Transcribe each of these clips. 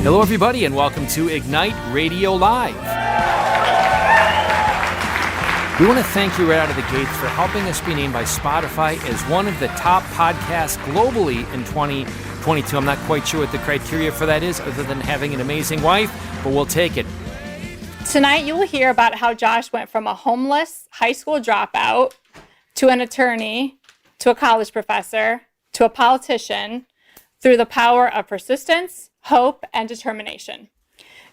Hello, everybody, and welcome to Ignite Radio Live. We want to thank you right out of the gates for helping us be named by Spotify as one of the top podcasts globally in 2022. I'm not quite sure what the criteria for that is, other than having an amazing wife, but we'll take it. Tonight, you will hear about how Josh went from a homeless high school dropout to an attorney, to a college professor, to a politician, through the power of persistence, hope, and determination.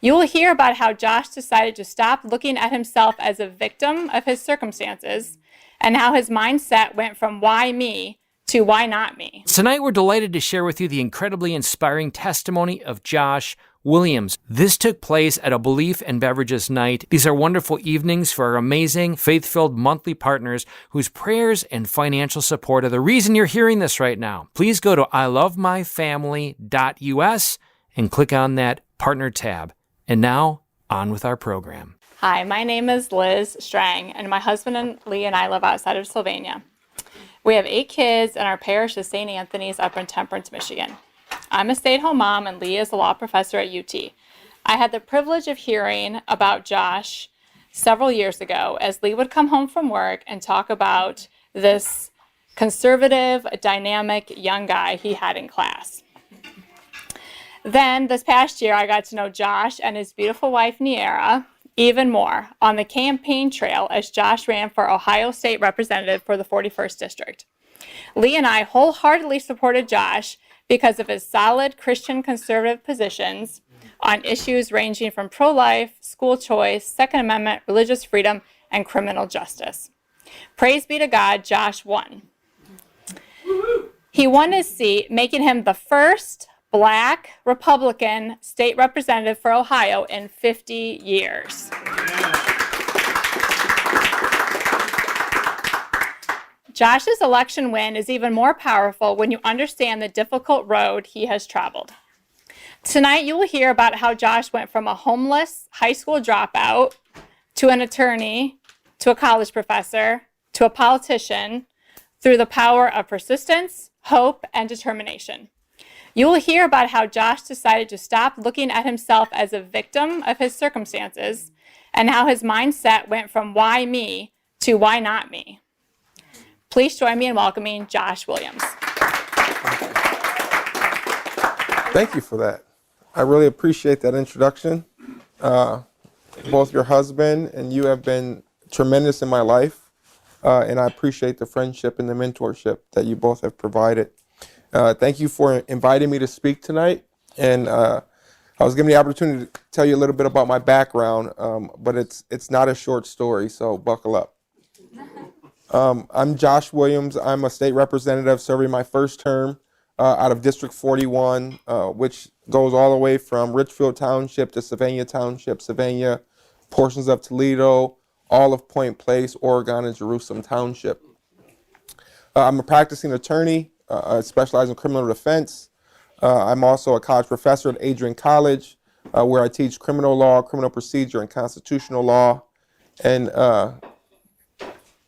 You will hear about how Josh decided to stop looking at himself as a victim of his circumstances and how his mindset went from why me to why not me. Tonight, we're delighted to share with you the incredibly inspiring testimony of Josh Williams. This took place at a Belief and Beverages night. These are wonderful evenings for our amazing, faith-filled monthly partners whose prayers and financial support are the reason you're hearing this right now. Please go to ilovemyfamily.us and click on that partner tab. And now, on with our program. Hi, my name is Liz Strang, and my husband and Lee and I live outside of Sylvania. We have 8 kids, and our parish is St. Anthony's up in Temperance, Michigan. I'm a stay-at-home mom, and Lee is a law professor at UT. I had the privilege of hearing about Josh several years ago as Lee would come home from work and talk about this conservative, dynamic young guy he had in class. Then this past year, I got to know Josh and his beautiful wife, Niera, even more on the campaign trail as Josh ran for Ohio State Representative for the 41st District. Lee and I wholeheartedly supported Josh because of his solid Christian conservative positions on issues ranging from pro-life, school choice, Second Amendment, religious freedom, and criminal justice. Praise be to God, Josh won. He won his seat, making him the first Black Republican state representative for Ohio in 50 years. Josh's election win is even more powerful when you understand the difficult road he has traveled. Tonight, you will hear about how Josh went from a homeless high school dropout to an attorney, to a college professor, to a politician, through the power of persistence, hope, and determination. You will hear about how Josh decided to stop looking at himself as a victim of his circumstances and how his mindset went from why me to why not me. Please join me in welcoming Josh Williams. Thank you for that. I really appreciate that introduction. Both your husband and you have been tremendous in my life, and I appreciate the friendship and the mentorship that you both have provided. Thank you for inviting me to speak tonight. And I was given the opportunity to tell you a little bit about my background, but it's not a short story, so buckle up. I'm Josh Williams. I'm a state representative serving my first term out of District 41, which goes all the way from Richfield Township to Sylvania Township, Sylvania, portions of Toledo, all of Point Place, Oregon, and Jerusalem Township. I'm a practicing attorney. I specialize in criminal defense. I'm also a college professor at Adrian College, where I teach criminal law, criminal procedure, and constitutional law. But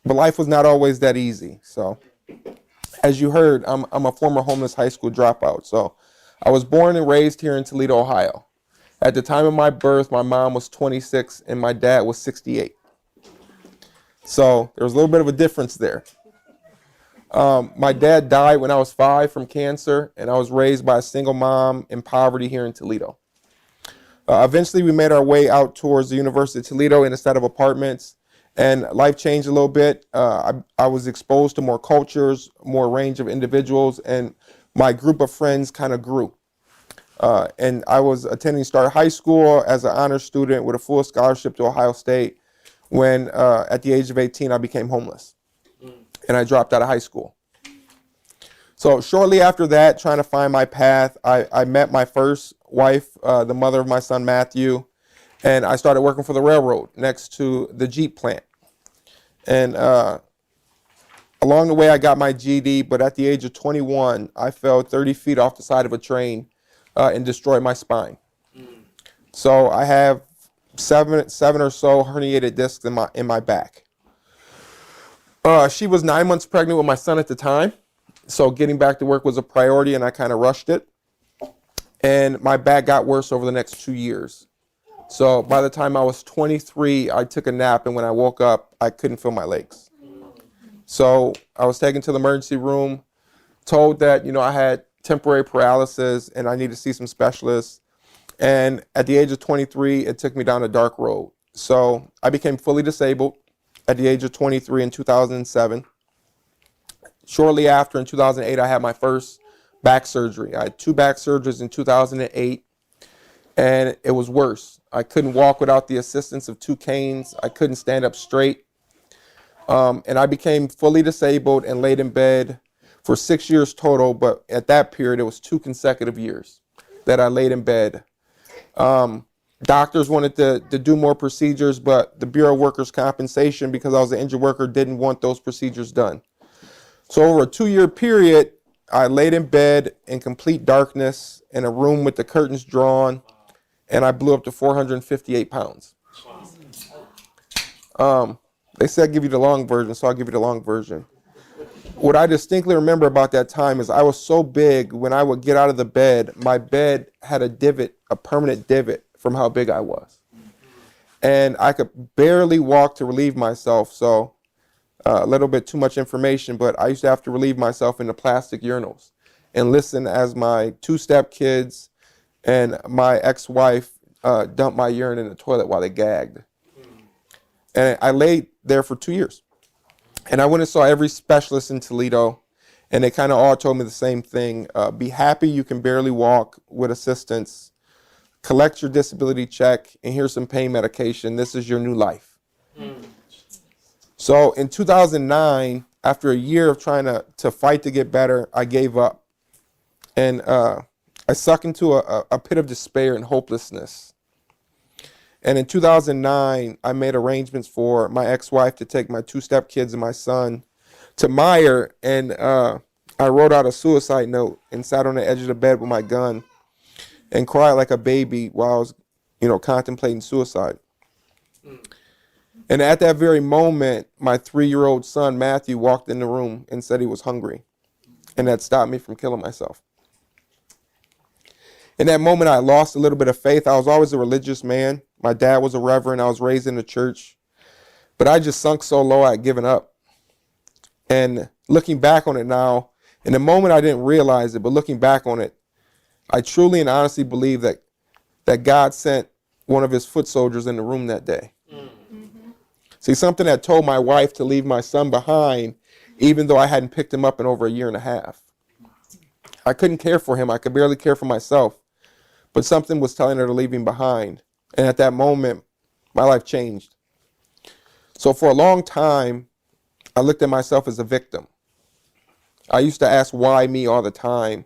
life was not always that easy. So, as you heard, I'm a former homeless high school dropout. So, I was born and raised here in Toledo, Ohio. At the time of my birth, my mom was 26 and my dad was 68. So, there was a little bit of a difference there. My dad died when I was 5 from cancer, and I was raised by a single mom in poverty here in Toledo. Eventually, we made our way out towards the University of Toledo in a set of apartments, and life changed a little bit. I was exposed to more cultures, more range of individuals, and my group of friends kind of grew. And I was attending Start High School as an honor student with a full scholarship to Ohio State when, at the age of 18, I became homeless. And I dropped out of high school. So shortly after that, trying to find my path, I met my first wife, the mother of my son, Matthew, and I started working for the railroad next to the Jeep plant. And along the way, I got my GED, but at the age of 21, I fell 30 feet off the side of a train and destroyed my spine. So I have seven or so herniated discs in my back. She was 9 months pregnant with my son at the time, so getting back to work was a priority, and I kind of rushed it. And my back got worse over the next 2 years. So by the time I was 23, I took a nap, and when I woke up, I couldn't feel my legs. So I was taken to the emergency room, told that, I had temporary paralysis and I needed to see some specialists. And at the age of 23, it took me down a dark road. So I became fully disabled at the age of 23 in 2007. Shortly after, in 2008, I had my first back surgery. I had 2 back surgeries in 2008, and it was worse. I couldn't walk without the assistance of 2 canes. I couldn't stand up straight. And I became fully disabled and laid in bed for 6 years total, but at that period, it was 2 consecutive years that I laid in bed. Doctors wanted to do more procedures, but the Bureau of Workers' Compensation, because I was an injured worker, didn't want those procedures done. So over a 2-year period, I laid in bed in complete darkness in a room with the curtains drawn, and I blew up to 458 pounds. They said give you the long version, so I'll give you the long version. What I distinctly remember about that time is I was so big, when I would get out of the bed, my bed had a divot, a permanent divot from how big I was. And I could barely walk to relieve myself, so a little bit too much information, but I used to have to relieve myself in the plastic urinals and listen as my 2 stepkids and my ex-wife dumped my urine in the toilet while they gagged. And I laid there for 2 years. And I went and saw every specialist in Toledo, and they kind of all told me the same thing. Be happy you can barely walk with assistance. Collect your disability check, and here's some pain medication. This is your new life. So in 2009, after a year of trying to fight to get better, I gave up. And I sucked into a pit of despair and hopelessness. And in 2009, I made arrangements for my ex-wife to take my 2 stepkids and my son to Meyer, and I wrote out a suicide note and sat on the edge of the bed with my gun and cried like a baby while I was, contemplating suicide. And at that very moment, my 3-year-old son, Matthew, walked in the room and said he was hungry, and that stopped me from killing myself. In that moment, I lost a little bit of faith. I was always a religious man. My dad was a reverend. I was raised in the church. But I just sunk so low, I had given up. And looking back on it now, in the moment I didn't realize it, but looking back on it, I truly and honestly believe that God sent one of his foot soldiers in the room that day. Mm-hmm. See, something that told my wife to leave my son behind, even though I hadn't picked him up in over a year and a half. I couldn't care for him. I could barely care for myself. But something was telling her to leave him behind. And at that moment, my life changed. So for a long time, I looked at myself as a victim. I used to ask why me all the time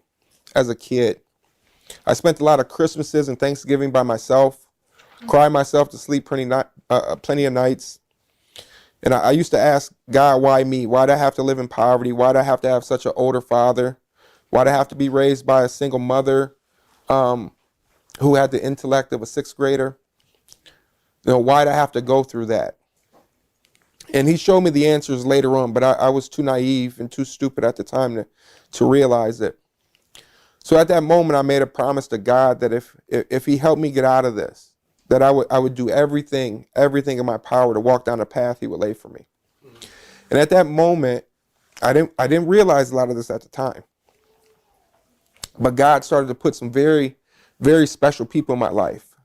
as a kid. I spent a lot of Christmases and Thanksgiving by myself, cried myself to sleep plenty of nights. And I used to ask God, why me? Why did I have to live in poverty? Why did I have to have such an older father? Why did I have to be raised by a single mother who had the intellect of a 6th grader? Why did I have to go through that? And he showed me the answers later on, but I was too naive and too stupid at the time to realize it. So at that moment, I made a promise to God that if he helped me get out of this, that I would do everything in my power to walk down the path he would lay for me. And at that moment, I didn't realize a lot of this at the time. But God started to put some very, very special people in my life.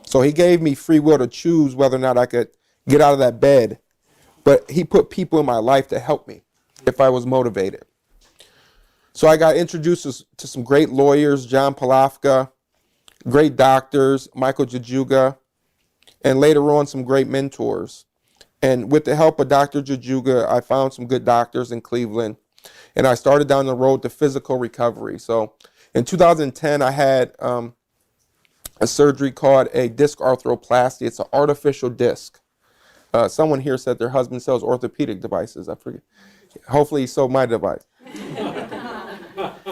So he gave me free will to choose whether or not I could get out of that bed. But he put people in my life to help me if I was motivated. So I got introduced to some great lawyers, John Palafka, great doctors, Michael Jajuga, and later on some great mentors. And with the help of Dr. Jajuga, I found some good doctors in Cleveland. And I started down the road to physical recovery. So in 2010, I had a surgery called a disc arthroplasty. It's an artificial disc. Someone here said their husband sells orthopedic devices. I forget. Hopefully he sold my device.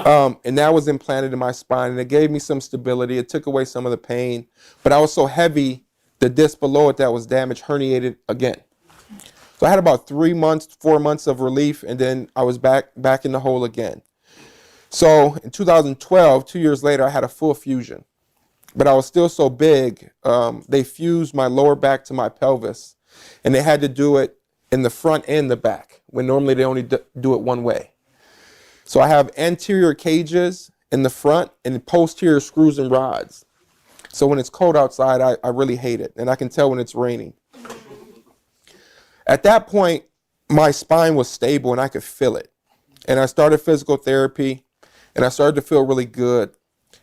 And that was implanted in my spine, and it gave me some stability. It took away some of the pain. But I was so heavy, the disc below it that was damaged herniated again. So I had about 4 months of relief, and then I was back in the hole again. So in 2012, 2 years later, I had a full fusion, but I was still so big. They fused my lower back to my pelvis, and they had to do it in the front and the back, when normally they only do it one way. So I have anterior cages in the front and posterior screws and rods. So when it's cold outside, I really hate it, and I can tell when it's raining. At that point, my spine was stable and I could feel it. And I started physical therapy, and I started to feel really good.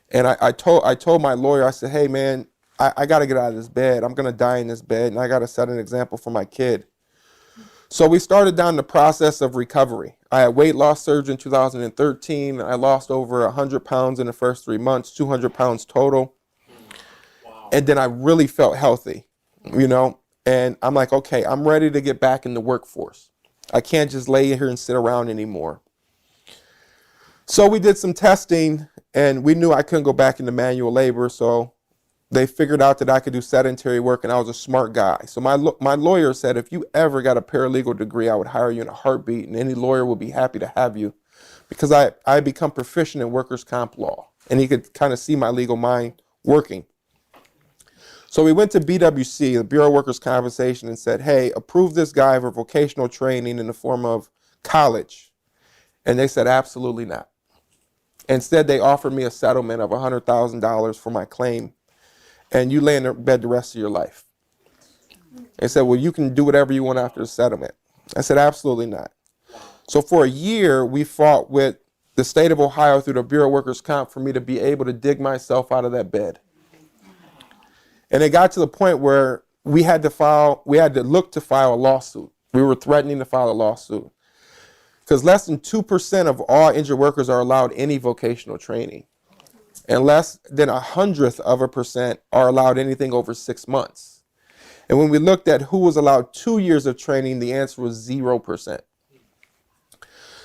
And I told my lawyer, I said, hey man, I got to get out of this bed. I'm going to die in this bed, and I got to set an example for my kid. So we started down the process of recovery. I had weight loss surgery in 2013. I lost over 100 pounds in the first 3 months, 200 pounds total. Wow. And then I really felt healthy, you know, and I'm like, okay, I'm ready to get back in the workforce. I can't just lay here and sit around anymore. So we did some testing, and we knew I couldn't go back into manual labor. So they figured out that I could do sedentary work, and I was a smart guy. So my lawyer said, if you ever got a paralegal degree, I would hire you in a heartbeat, and any lawyer would be happy to have you, because I become proficient in workers' comp law, and he could kind of see my legal mind working. So we went to BWC, the Bureau of Workers' Compensation, and said, hey, approve this guy for vocational training in the form of college. And they said, absolutely not. Instead, they offered me a settlement of $100,000 for my claim, and you lay in bed the rest of your life. They said, well, you can do whatever you want after the settlement. I said, absolutely not. So for a year, we fought with the state of Ohio through the Bureau of Workers' Comp for me to be able to dig myself out of that bed. And it got to the point where we had to look to file a lawsuit. We were threatening to file a lawsuit, because less than 2% of all injured workers are allowed any vocational training, and less than 0.01% are allowed anything over 6 months. And when we looked at who was allowed 2 years of training, the answer was 0%.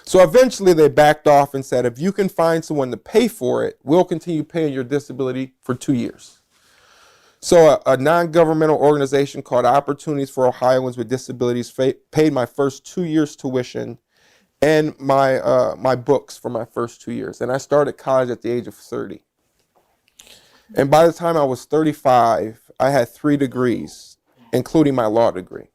So eventually they backed off and said, if you can find someone to pay for it, we'll continue paying your disability for 2 years. So a non-governmental organization called Opportunities for Ohioans with Disabilities paid my first 2 years tuition and my books for my first 2 years. And I started college at the age of 30. And by the time I was 35, I had 3 degrees, including my law degree.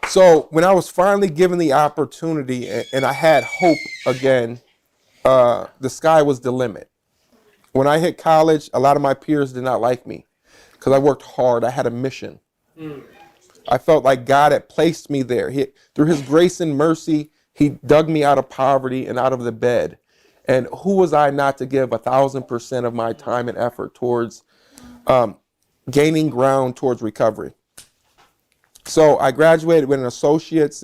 So when I was finally given the opportunity and I had hope again, the sky was the limit. When I hit college, a lot of my peers did not like me because I worked hard. I had a mission. I felt like God had placed me there. Through his grace and mercy, he dug me out of poverty and out of the bed. And who was I not to give 1,000% of my time and effort towards gaining ground towards recovery? So I graduated with an associate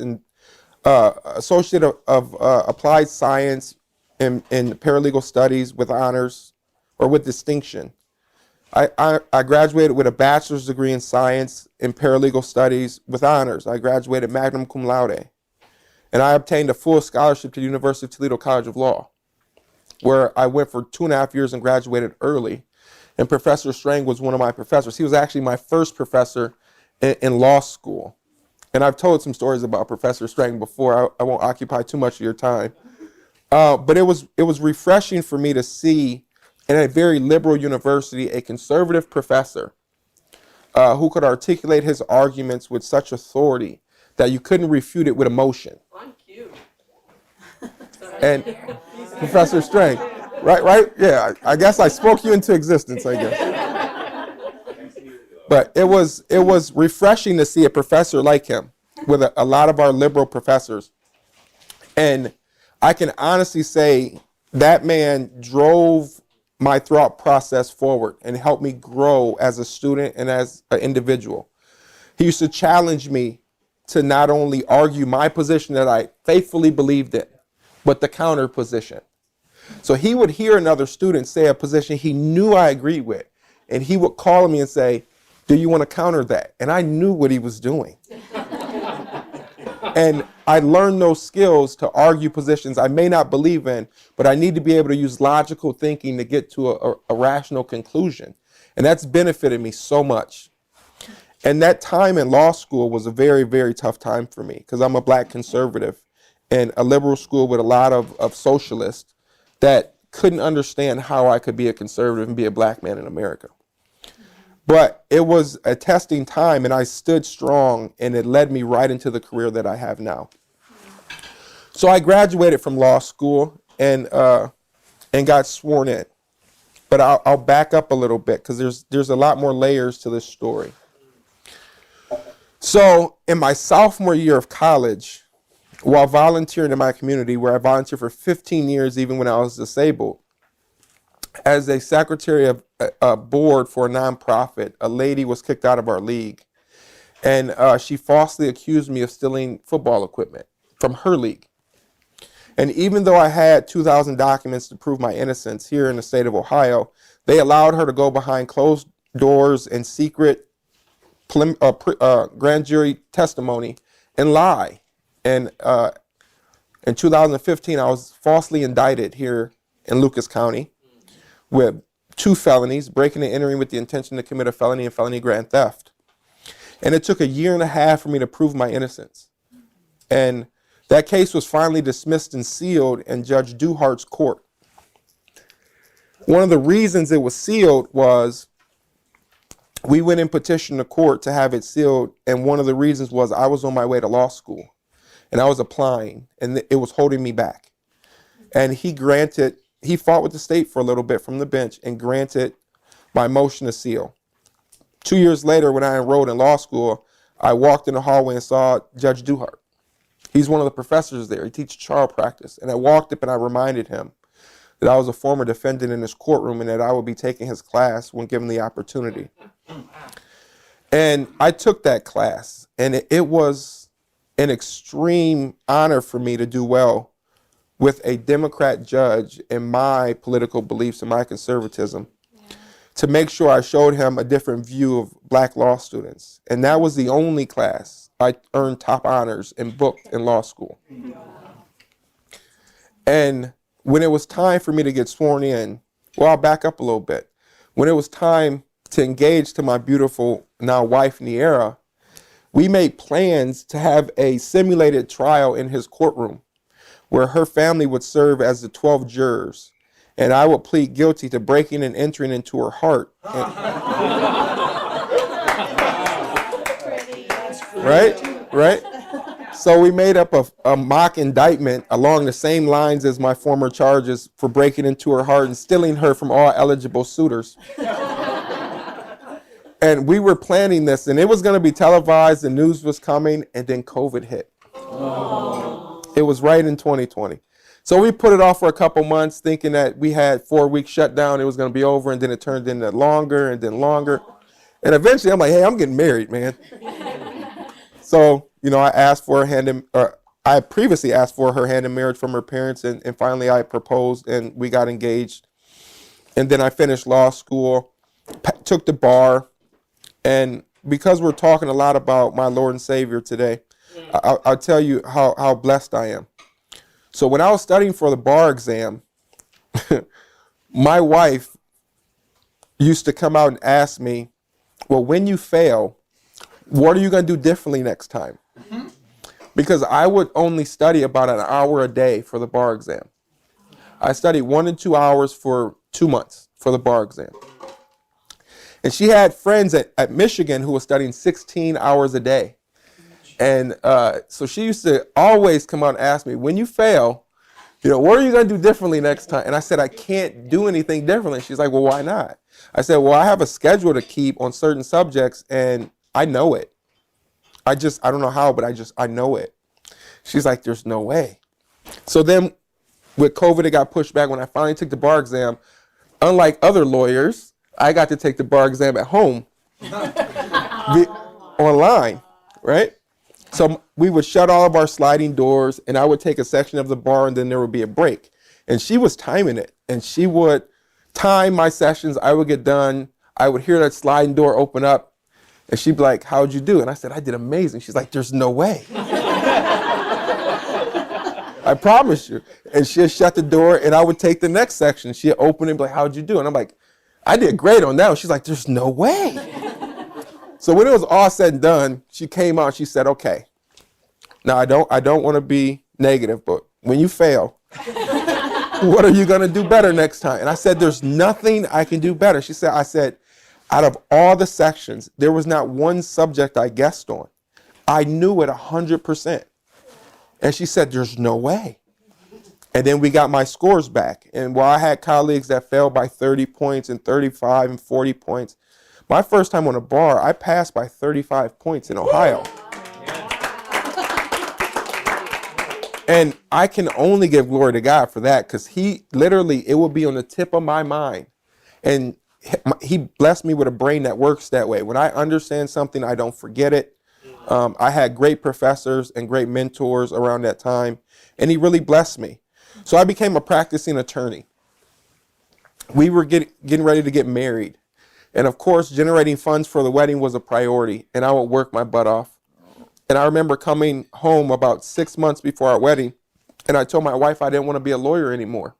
of applied science in paralegal studies with honors or with distinction. I graduated with a bachelor's degree in science in paralegal studies with honors. I graduated magna cum laude. And I obtained a full scholarship to the University of Toledo College of Law, where I went for 2.5 years and graduated early. And Professor Strang was one of my professors. He was actually my first professor in law school. And I've told some stories about Professor Strang before. I won't occupy too much of your time. But it was refreshing for me to see in a very liberal university a conservative professor who could articulate his arguments with such authority that you couldn't refute it with emotion. On cue. And Professor Strang, right? Yeah, I guess I spoke you into existence, I guess. But it was refreshing to see a professor like him with a lot of our liberal professors. And I can honestly say that man drove my thought process forward and helped me grow as a student and as an individual. He used to challenge me to not only argue my position that I faithfully believed in, but the counter position. So he would hear another student say a position he knew I agreed with, and he would call me and say, do you want to counter that? And I knew what he was doing. And I learned those skills to argue positions I may not believe in, but I need to be able to use logical thinking to get to a rational conclusion. And that's benefited me so much. And that time in law school was a very, very tough time for me because I'm a black conservative in a liberal school with a lot of socialists that couldn't understand how I could be a conservative and be a black man in America. But it was a testing time, and I stood strong, and it led me right into the career that I have now. So I graduated from law school and got sworn in. But I'll back up a little bit because there's a lot more layers to this story. So in my sophomore year of college, while volunteering in my community, where I volunteered for 15 years even when I was disabled, as a secretary of a board for a nonprofit, a lady was kicked out of our league. And she falsely accused me of stealing football equipment from her league. And even though I had 2,000 documents to prove my innocence here in the state of Ohio, they allowed her to go behind closed doors and secret grand jury testimony and lie. And in 2015, I was falsely indicted here in Lucas County with 2 felonies, breaking and entering with the intention to commit a felony and felony grand theft. And it took 1.5 years for me to prove my innocence. And that case was finally dismissed and sealed in Judge Duhart's court. One of the reasons it was sealed was we went and petitioned the court to have it sealed, and one of the reasons was I was on my way to law school, and I was applying, and it was holding me back. And he fought with the state for a little bit from the bench and granted my motion to seal. 2 years later, when I enrolled in law school, I walked in the hallway and saw Judge Duhart. He's one of the professors there. He teaches child practice. And I walked up and I reminded him that I was a former defendant in his courtroom and that I would be taking his class when given the opportunity. And I took that class, and it was an extreme honor for me to do well with a Democrat judge in my political beliefs and my conservatism, to make sure I showed him a different view of black law students. And that was the only class I earned top honors and booked in law school. And when it was time for me to get sworn in, well, I'll back up a little bit. When it was time to engage to my beautiful now wife, Niera, we made plans to have a simulated trial in his courtroom where her family would serve as the 12 jurors, and I would plead guilty to breaking and entering into her heart. Right? So we made up a mock indictment along the same lines as my former charges for breaking into her heart and stealing her from all eligible suitors. And we were planning this, and it was going to be televised, the news was coming, and then COVID hit. It was right in 2020. So we put it off for a couple months, thinking that we had 4-week shutdown, it was going to be over, and then it turned into longer and then longer. And eventually I'm like, hey, I'm getting married, man. So, I asked for I previously asked for her hand in marriage from her parents, and finally I proposed, and we got engaged. And then I finished law school, took the bar, and because we're talking a lot about my Lord and Savior today, I'll tell you how blessed I am. So when I was studying for the bar exam, my wife used to come out and ask me, well, when you fail, what are you going to do differently next time? Because I would only study about an hour a day for the bar exam. I studied 1 to 2 hours for 2 months for the bar exam. And she had friends at Michigan who were studying 16 hours a day. And so she used to always come out and ask me, when you fail, what are you going to do differently next time? And I said, I can't do anything differently. She's like, well, why not? I said, well, I have a schedule to keep on certain subjects, and I know it. I don't know how, but I know it. She's like, there's no way. So then with COVID, it got pushed back. When I finally took the bar exam, unlike other lawyers, I got to take the bar exam at home, online, right? So we would shut all of our sliding doors, and I would take a section of the bar, and then there would be a break. And she was timing it, and she would time my sessions. I would get done. I would hear that sliding door open up, and she'd be like, how'd you do? And I said, I did amazing. She's like, there's no way. I promise you. And she'd shut the door, and I would take the next section. She'd open it and be like, how'd you do? And I'm like, I did great on that one. She's like, there's no way. So when it was all said and done, she came out, she said, okay, now I don't want to be negative, but when you fail, what are you going to do better next time? And I said, there's nothing I can do better. I said, out of all the sections, there was not one subject I guessed on. I knew it 100%. And she said, there's no way. And then we got my scores back. And while I had colleagues that failed by 30 points and 35 and 40 points, my first time on a bar, I passed by 35 points in Ohio. And I can only give glory to God for that, because he literally, it will be on the tip of my mind. And he blessed me with a brain that works that way. When I understand something, I don't forget it. I had great professors and great mentors around that time, and he really blessed me. So I became a practicing attorney. We were getting ready to get married. And of course, generating funds for the wedding was a priority, and I would work my butt off. And I remember coming home about 6 months before our wedding, and I told my wife I didn't want to be a lawyer anymore.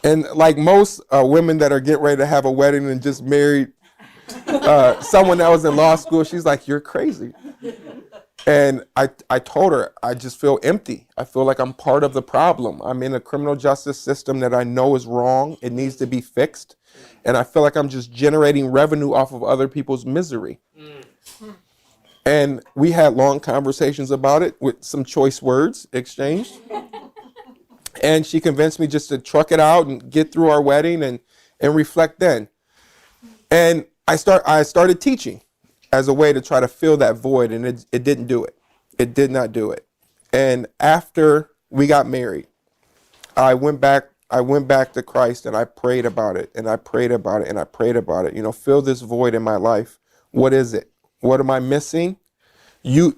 And like most women that are getting ready to have a wedding and just married someone that was in law school, she's like, you're crazy. And I told her, I just feel empty. I feel like I'm part of the problem. I'm in a criminal justice system that I know is wrong. It needs to be fixed. And I feel like I'm just generating revenue off of other people's misery. And we had long conversations about it with some choice words exchanged. And she convinced me just to truck it out and get through our wedding and reflect then. And I started teaching as a way to try to fill that void, and it didn't do it. It did not do it. And after we got married, I went back to Christ, and I prayed about it, and I prayed about it, and I prayed about it. You know, fill this void in my life. What is it? What am I missing?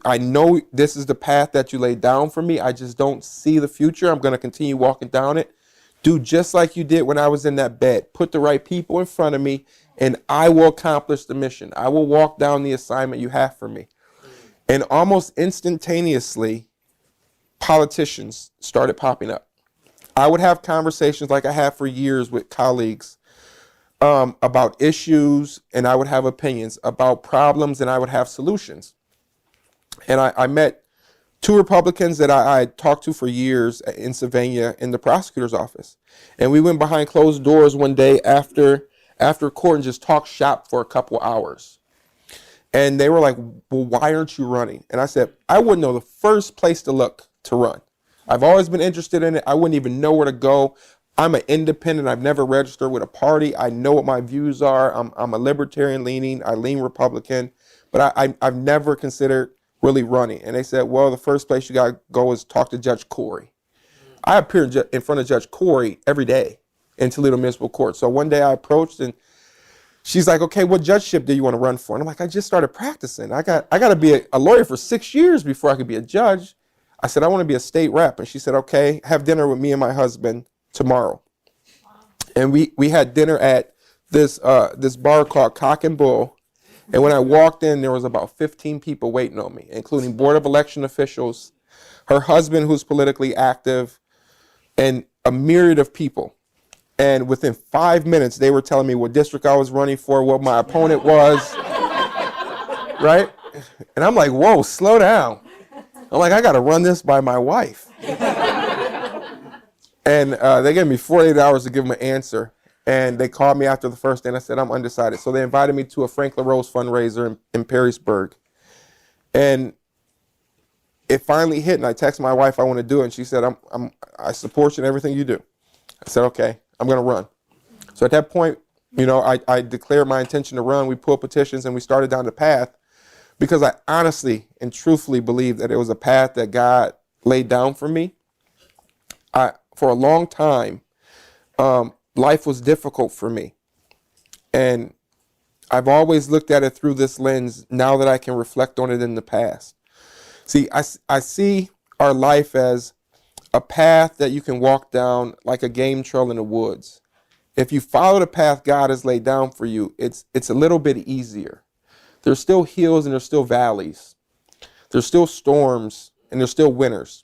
I know this is the path that you laid down for me. I just don't see the future. I'm going to continue walking down it. Do just like you did when I was in that bed. Put the right people in front of me, and I will accomplish the mission. I will walk down the assignment you have for me. And almost instantaneously, politicians started popping up. I would have conversations like I have for years with colleagues about issues, and I would have opinions about problems, and I would have solutions. And I met two Republicans that I talked to for years in Sylvania in the prosecutor's office. And we went behind closed doors one day after court and just talked shop for a couple hours. And they were like, well, why aren't you running? And I said, I wouldn't know the first place to look to run. I've always been interested in it. I wouldn't even know where to go. I'm an independent. I've never registered with a party. I know what my views are. I'm a libertarian leaning. I lean Republican. But I've never considered really running. And they said, well, the first place you got to go is talk to Judge Corey. I appear in front of Judge Corey every day in Toledo Municipal Court. So one day I approached, and she's like, okay, what judgeship do you want to run for? And I'm like, I just started practicing. I got to be a lawyer for 6 years before I could be a judge. I said, I want to be a state rep. And she said, okay, have dinner with me and my husband tomorrow. And we had dinner at this bar called Cock and Bull. And when I walked in, there was about 15 people waiting on me, including Board of Election officials, her husband, who's politically active, and a myriad of people. And within 5 minutes, they were telling me what district I was running for, what my opponent was, right? And I'm like, whoa, slow down. I'm like, I got to run this by my wife. And they gave me 48 hours to give them an answer. And they called me after the first day, and I said, I'm undecided. So they invited me to a Frank LaRose fundraiser in Perrysburg. And it finally hit, and I texted my wife, I want to do it. And she said, I support you in everything you do. I said, okay, I'm going to run. So at that point, you know, I declared my intention to run. We pulled petitions, and we started down the path because I honestly and truthfully believed that it was a path that God laid down for me. For a long time, life was difficult for me. And I've always looked at it through this lens now that I can reflect on it in the past. See, I see our life as a path that you can walk down like a game trail in the woods. If you follow the path God has laid down for you, it's a little bit easier. There's still hills and there's still valleys. There's still storms and there's still winters.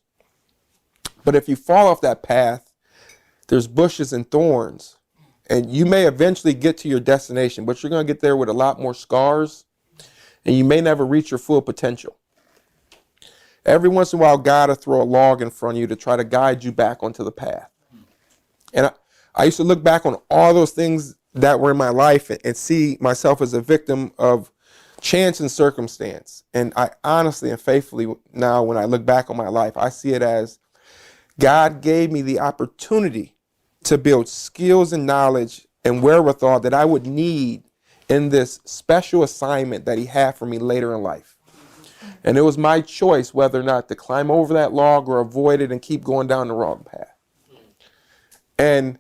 But if you fall off that path, there's bushes and thorns. And you may eventually get to your destination, but you're going to get there with a lot more scars, and you may never reach your full potential. Every once in a while, God will throw a log in front of you to try to guide you back onto the path. And I used to look back on all those things that were in my life and see myself as a victim of chance and circumstance. And I honestly and faithfully now, when I look back on my life, I see it as God gave me the opportunity to build skills and knowledge and wherewithal that I would need in this special assignment that he had for me later in life. And it was my choice whether or not to climb over that log or avoid it and keep going down the wrong path. And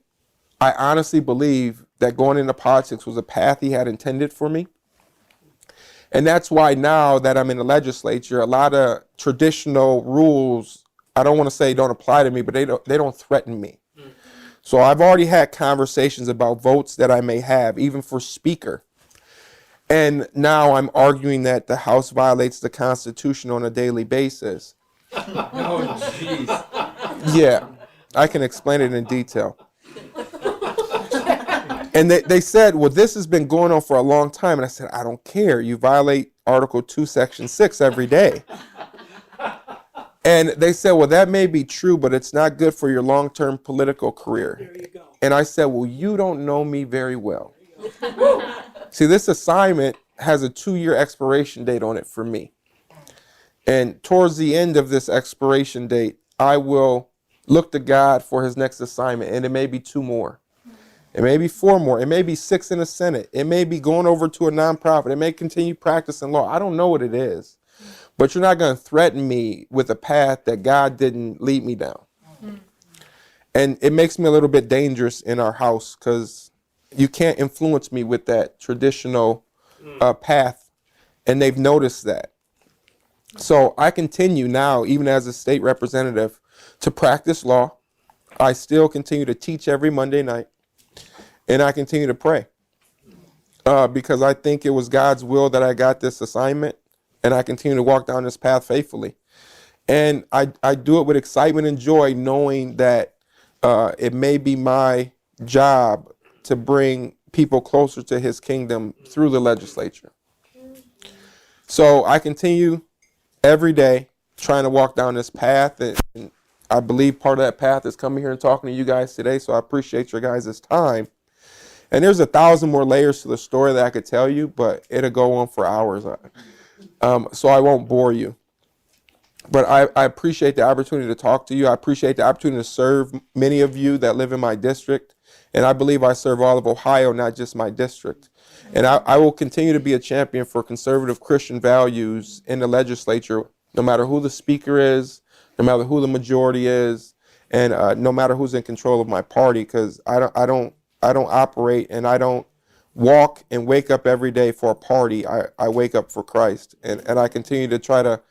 I honestly believe that going into politics was a path he had intended for me. And that's why now that I'm in the legislature, a lot of traditional rules, I don't want to say don't apply to me, but they don't threaten me. So I've already had conversations about votes that I may have, even for speaker. And now I'm arguing that the House violates the Constitution on a daily basis. Oh, jeez. Yeah, I can explain it in detail. And they said, well, this has been going on for a long time. And I said, I don't care. You violate Article 2, Section 6 every day. And they said, well, that may be true, but it's not good for your long-term political career. There you go. And I said, well, you don't know me very well. See, this assignment has a 2-year expiration date on it for me. And towards the end of this expiration date, I will look to God for his next assignment. And it may be 2 more. It may be 4 more. It may be 6 in the Senate. It may be going over to a nonprofit. It may continue practicing law. I don't know what it is. But you're not going to threaten me with a path that God didn't lead me down. And it makes me a little bit dangerous in our house because you can't influence me with that traditional path. And they've noticed that. So I continue now, even as a state representative, to practice law. I still continue to teach every Monday night. And I continue to pray because I think it was God's will that I got this assignment, and I continue to walk down this path faithfully. And I do it with excitement and joy, knowing that it may be my job to bring people closer to his kingdom through the legislature. So I continue every day trying to walk down this path, and I believe part of that path is coming here and talking to you guys today, so I appreciate your guys' time. And there's 1,000 more layers to the story that I could tell you, but it'll go on for hours. So I won't bore you. But I appreciate the opportunity to talk to you. I appreciate the opportunity to serve many of you that live in my district. And I believe I serve all of Ohio, not just my district. And I will continue to be a champion for conservative Christian values in the legislature, no matter who the speaker is, no matter who the majority is, and no matter who's in control of my party, because I don't operate and I don't walk and wake up every day for a party. I wake up for Christ, and I continue to try to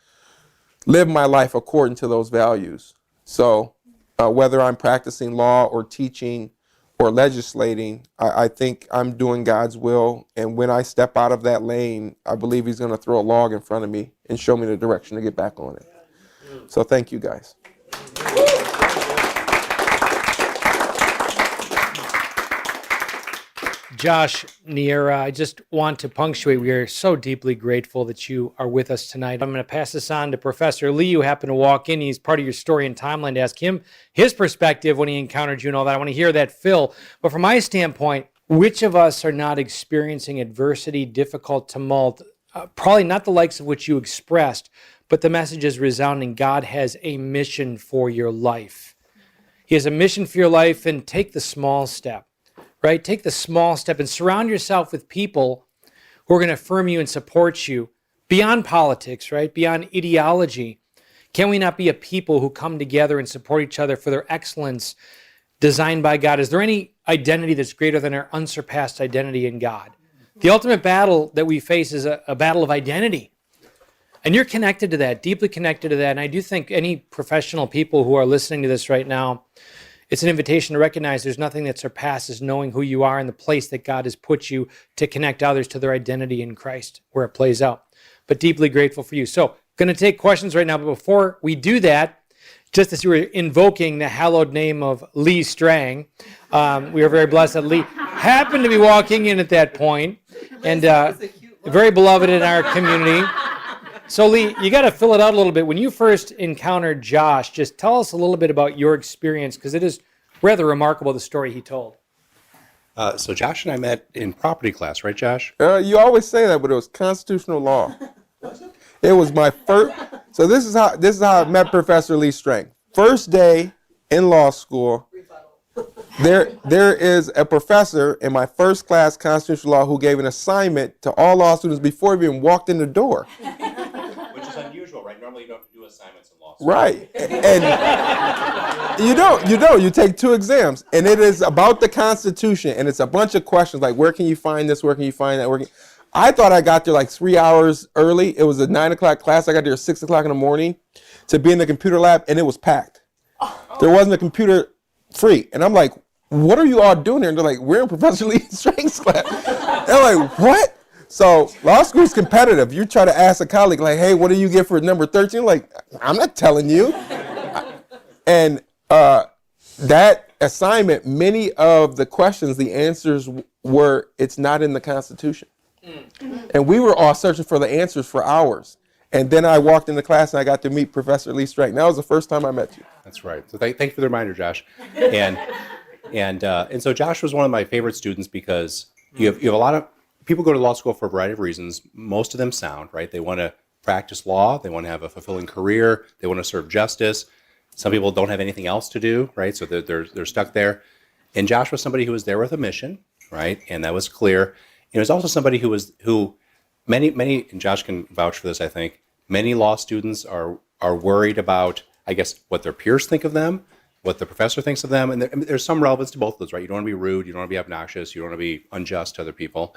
live my life according to those values. So whether I'm practicing law or teaching or legislating, I think I'm doing God's will. And when I step out of that lane, I believe he's going to throw a log in front of me and show me the direction to get back on it. So thank you, guys. Josh Niera, I just want to punctuate. We are so deeply grateful that you are with us tonight. I'm going to pass this on to Professor Lee, who happened to walk in. He's part of your story and timeline, to ask him his perspective when he encountered you and all that. I want to hear that, Phil. But from my standpoint, which of us are not experiencing adversity, difficult tumult? Probably not the likes of which you expressed, but the message is resounding. God has a mission for your life. He has a mission for your life, and take the small step. Right? Take the small step and surround yourself with people who are going to affirm you and support you beyond politics, right? Beyond ideology. Can we not be a people who come together and support each other for their excellence designed by God? Is there any identity that's greater than our unsurpassed identity in God? The ultimate battle that we face is a battle of identity. And you're connected to that, deeply connected to that. And I do think any professional people who are listening to this right now, it's an invitation to recognize there's nothing that surpasses knowing who you are and the place that God has put you to connect others to their identity in Christ, where it plays out. But deeply grateful for you. So, going to take questions right now. But before we do that, just as you were invoking the hallowed name of Lee Strang, we were very blessed that Lee happened to be walking in at that point, and very beloved in our community. So Lee, you got to fill it out a little bit. When you first encountered Josh, just tell us a little bit about your experience, because it is rather remarkable, the story he told. So Josh and I met in property class, right, Josh? You always say that, but it was constitutional law. It was my first. So this is how I met Professor Lee Strang. First day in law school. There is a professor in my first class, constitutional law, who gave an assignment to all law students before we even walked in the door. Which is unusual, right? Normally you don't do assignments in law school. Right. And you take 2 exams, and it is about the Constitution, and it's a bunch of questions like, where can you find this? Where can you find that? I thought I got there like 3 hours early. It was a 9 o'clock class. I got there at 6 o'clock in the morning to be in the computer lab, and it was packed. There wasn't a computer free. And I'm like, what are you all doing here? And they're like, we're in Professor Lee Strang's class. They're like, what? So law school is competitive. You try to ask a colleague, like, hey, what do you get for number 13? Like, I'm not telling you. And that assignment, many of the questions, the answers were, it's not in the Constitution. And we were all searching for the answers for hours. And then I walked into class and I got to meet Professor Lee Strang. That was the first time I met you. That's right. So thank you for the reminder, Josh. And so Josh was one of my favorite students because you have a lot of people go to law school for a variety of reasons. Most of them sound, right? They want to practice law. They want to have a fulfilling career. They want to serve justice. Some people don't have anything else to do, right? So they're stuck there. And Josh was somebody who was there with a mission, right? And that was clear. And he was also somebody who many, and Josh can vouch for this, I think, many law students are worried about, I guess, what their peers think of them, what the professor thinks of them. And there's some relevance to both of those, right? You don't want to be rude. You don't want to be obnoxious. You don't want to be unjust to other people.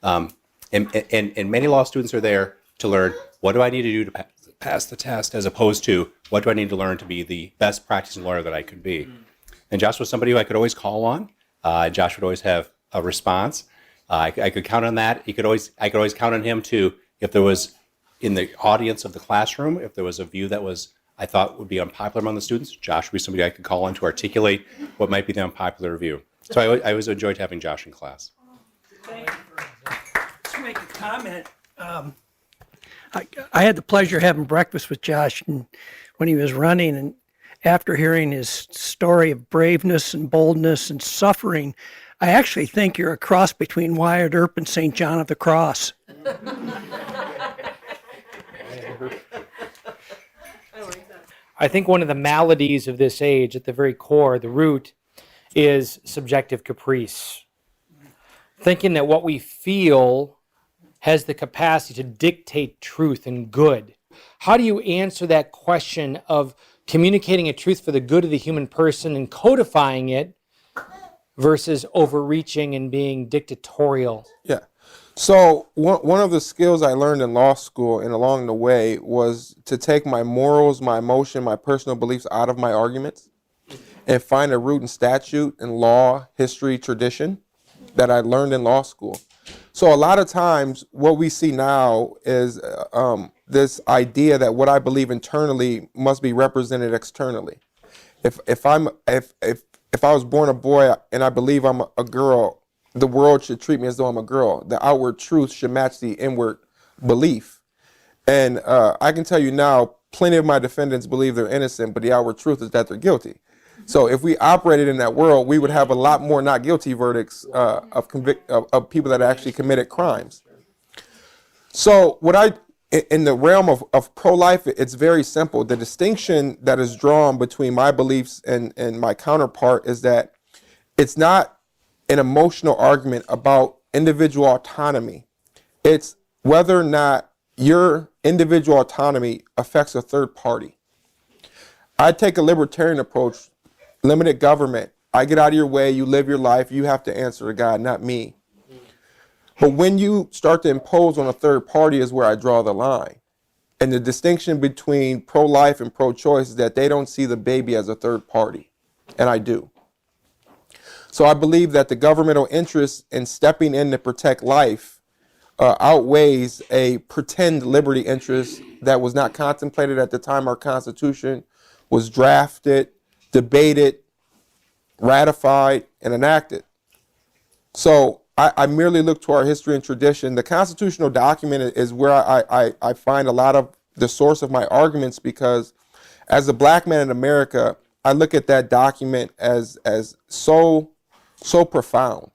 And many law students are there to learn, what do I need to do to pass the test, as opposed to, what do I need to learn to be the best practicing lawyer that I could be? And Josh was somebody who I could always call on. Josh would always have a response. I could count on that. I could always count on him to, if there was, in the audience of the classroom, if there was a view that I thought would be unpopular among the students, Josh would be somebody I could call on to articulate what might be the unpopular view. So I always enjoyed having Josh in class. To make a comment, I had the pleasure of having breakfast with Josh when he was running, and after hearing his story of braveness and boldness and suffering, I actually think you're a cross between Wyatt Earp and St. John of the Cross. I think one of the maladies of this age, at the very core, the root, is subjective caprice. Thinking that what we feel has the capacity to dictate truth and good. How do you answer that question of communicating a truth for the good of the human person and codifying it versus overreaching and being dictatorial? Yeah. So one of the skills I learned in law school and along the way was to take my morals, my emotion, my personal beliefs out of my arguments and find a root in statute and law, history, tradition that I learned in law school. So a lot of times what we see now is this idea that what I believe internally must be represented externally. If I was born a boy and I believe I'm a girl, the world should treat me as though I'm a girl. The outward truth should match the inward belief. And I can tell you now, plenty of my defendants believe they're innocent, but the outward truth is that they're guilty. So if we operated in that world, we would have a lot more not guilty verdicts of people that actually committed crimes. So in the realm of pro-life, it's very simple. The distinction that is drawn between my beliefs and my counterpart is that it's not an emotional argument about individual autonomy. It's whether or not your individual autonomy affects a third party. I take a libertarian approach, limited government. I get out of your way, you live your life, you have to answer to God, not me. But when you start to impose on a third party is where I draw the line. And the distinction between pro-life and pro-choice is that they don't see the baby as a third party, and I do. So I believe that the governmental interest in stepping in to protect life outweighs a pretend liberty interest that was not contemplated at the time our Constitution was drafted, debated, ratified, and enacted. So I merely look to our history and tradition. The constitutional document is where I find a lot of the source of my arguments, because as a black man in America, I look at that document as so profound.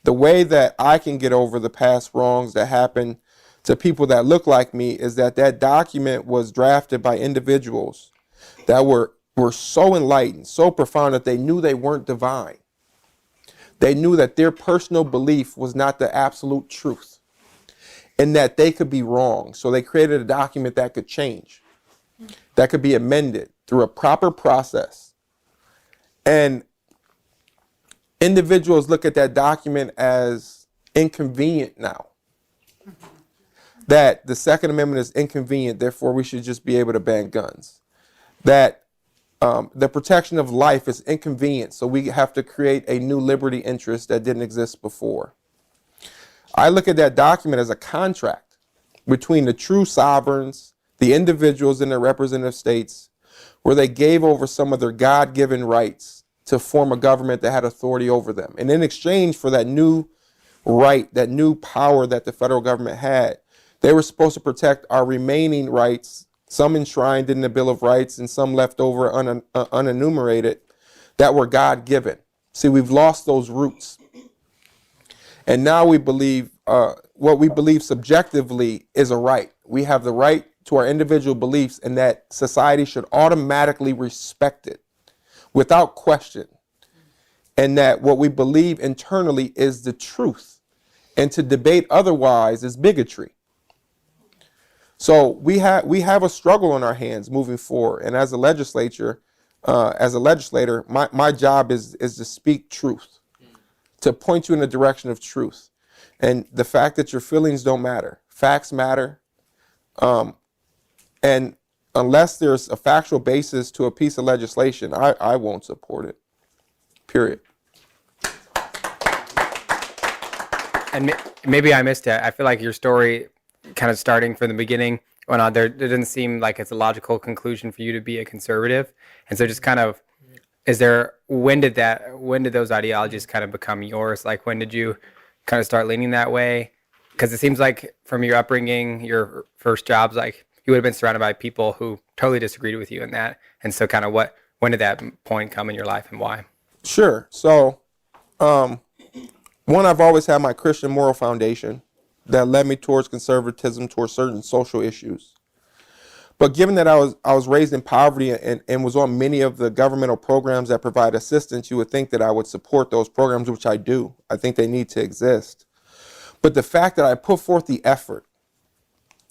The way that I can get over the past wrongs that happened to people that look like me is that document was drafted by individuals that were so enlightened, so profound, that they knew they weren't divine. They knew that their personal belief was not the absolute truth and that they could be wrong. So they created a document that could change, that could be amended through a proper process. And individuals look at that document as inconvenient now. That the Second Amendment is inconvenient, therefore we should just be able to ban guns. That the protection of life is inconvenient, so we have to create a new liberty interest that didn't exist before. I look at that document as a contract between the true sovereigns, the individuals in their representative states, where they gave over some of their God-given rights to form a government that had authority over them. And in exchange for that new right, that new power that the federal government had, they were supposed to protect our remaining rights, some enshrined in the Bill of Rights and some left over unenumerated, that were God-given. See, we've lost those roots. And now we believe what we believe subjectively is a right. We have the right to our individual beliefs, and that society should automatically respect it without question. And that what we believe internally is the truth. And to debate otherwise is bigotry. So we have a struggle on our hands moving forward. And as a legislator, my job is to speak truth, to point you in the direction of truth. And the fact that your feelings don't matter. Facts matter. And unless there's a factual basis to a piece of legislation, I won't support it. Period. And maybe I missed it. I feel like your story, kind of starting from the beginning, went on there. It didn't seem like it's a logical conclusion for you to be a conservative. And so just kind of, when did those ideologies kind of become yours? Like, when did you kind of start leaning that way? Because it seems like from your upbringing, your first jobs, like you would have been surrounded by people who totally disagreed with you in that. And so kind of when did that point come in your life and why? Sure. So, one, I've always had my Christian moral foundation that led me towards conservatism, towards certain social issues. But given that I was raised in poverty and was on many of the governmental programs that provide assistance, you would think that I would support those programs, which I do. I think they need to exist. But the fact that I put forth the effort,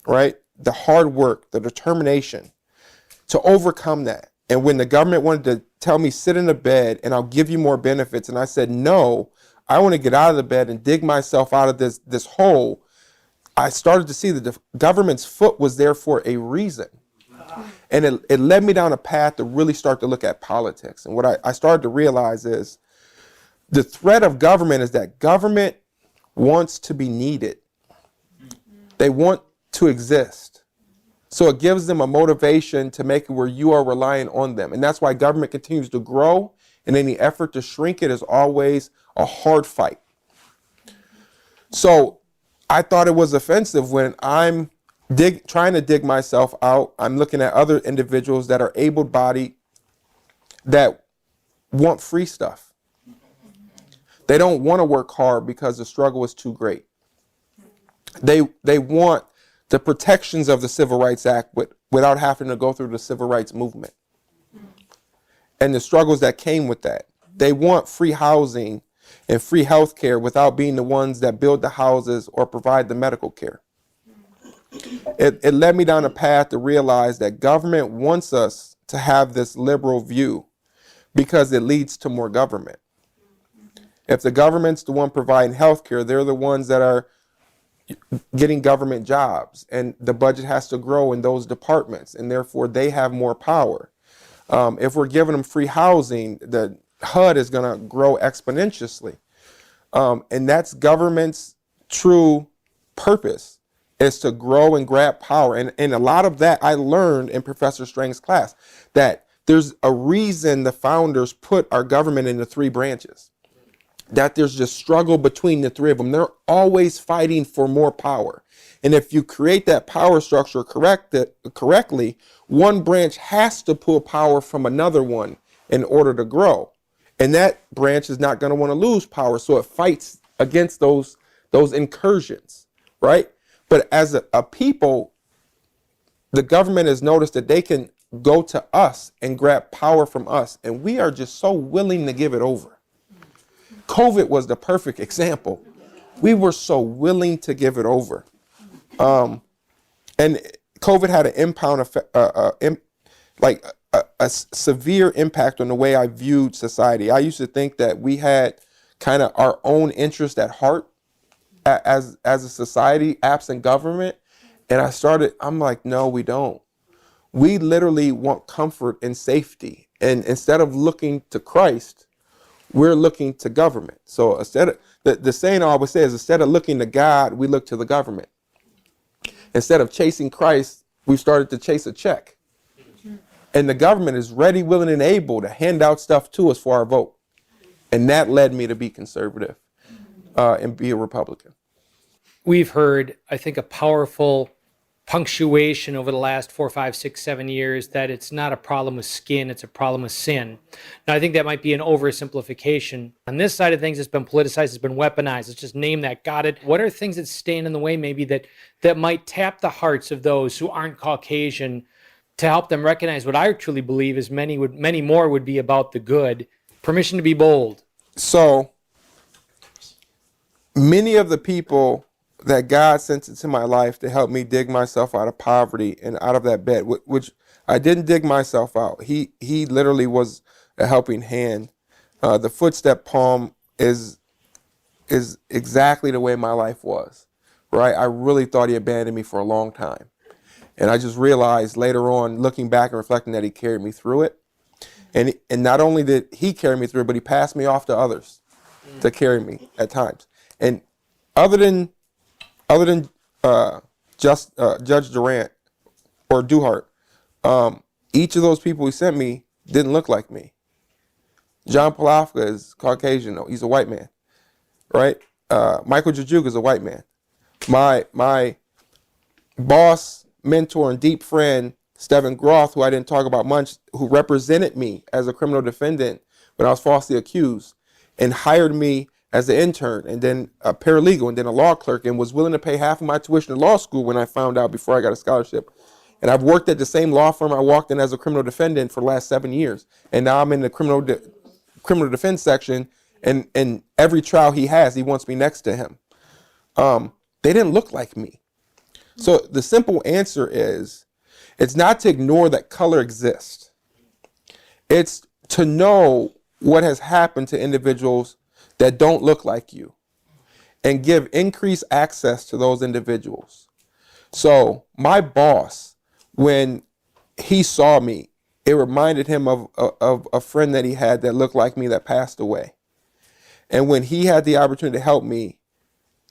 right, the hard work, the determination to overcome that. And when the government wanted to tell me, sit in a bed and I'll give you more benefits, and I said, no, I want to get out of the bed and dig myself out of this hole, I started to see that the government's foot was there for a reason. And it led me down a path to really start to look at politics. And what I started to realize is the threat of government is that government wants to be needed. They want to exist. So it gives them a motivation to make it where you are relying on them. And that's why government continues to grow, and any effort to shrink it is always a hard fight. So I thought it was offensive when I'm trying to dig myself out. I'm looking at other individuals that are able-bodied that want free stuff. They don't want to work hard because the struggle is too great. They want the protections of the Civil Rights Act without having to go through the civil rights movement and the struggles that came with that. They want free housing and free health care without being the ones that build the houses or provide the medical care. It led me down a path to realize that government wants us to have this liberal view because it leads to more government. If the government's the one providing health care, they're the ones that are getting government jobs, and the budget has to grow in those departments, and therefore they have more power. If we're giving them free housing, the HUD is going to grow exponentially. And that's government's true purpose, is to grow and grab power. And a lot of that I learned in Professor Strang's class, that there's a reason the founders put our government into three branches. That there's just struggle between the three of them. They're always fighting for more power. And if you create that power structure correctly, one branch has to pull power from another one in order to grow. And that branch is not going to want to lose power. So it fights against those incursions, right? But as a people, the government has noticed that they can go to us and grab power from us. And we are just so willing to give it over. COVID was the perfect example. We were so willing to give it over. And COVID had an a severe impact on the way I viewed society. I used to think that we had kind of our own interest at heart as a society, absent government. And I'm like, no, we don't. We literally want comfort and safety. And instead of looking to Christ, we're looking to government. So instead of, the saying I always say is, instead of looking to God, we look to the government. Instead of chasing Christ, we started to chase a check. And the government is ready, willing, and able to hand out stuff to us for our vote. And that led me to be conservative and be a Republican. We've heard, I think, a powerful punctuation over the last 4, 5, 6, 7 years that it's not a problem with skin, it's a problem with sin. Now, I think that might be an oversimplification. On this side of things, it's been politicized, it's been weaponized. Let's just name that, got it. What are things that stand in the way maybe that might tap the hearts of those who aren't Caucasian to help them recognize what I truly believe is many more would be about the good? Permission to be bold. So many of the people that God sent into my life to help me dig myself out of poverty and out of that bed, which I didn't dig myself out. He literally was a helping hand. The footstep poem is exactly the way my life was, right? I really thought he abandoned me for a long time. And I just realized later on, looking back and reflecting, that he carried me through it. And not only did he carry me through it, but he passed me off to others to carry me at times. And other than Judge Durant or Duhart, each of those people he sent me didn't look like me. John Palafka is Caucasian, though. He's a white man, right? Michael Jajuk is a white man. My boss, mentor, and deep friend, Stephen Groth, who I didn't talk about much, who represented me as a criminal defendant when I was falsely accused and hired me as an intern and then a paralegal and then a law clerk, and was willing to pay half of my tuition in law school when I found out before I got a scholarship. And I've worked at the same law firm I walked in as a criminal defendant for the last 7 years. And now I'm in the criminal defense section, and every trial he has, he wants me next to him. They didn't look like me. So the simple answer is, it's not to ignore that color exists. It's to know what has happened to individuals that don't look like you and give increased access to those individuals. So my boss, when he saw me, it reminded him of a friend that he had that looked like me that passed away. And when he had the opportunity to help me,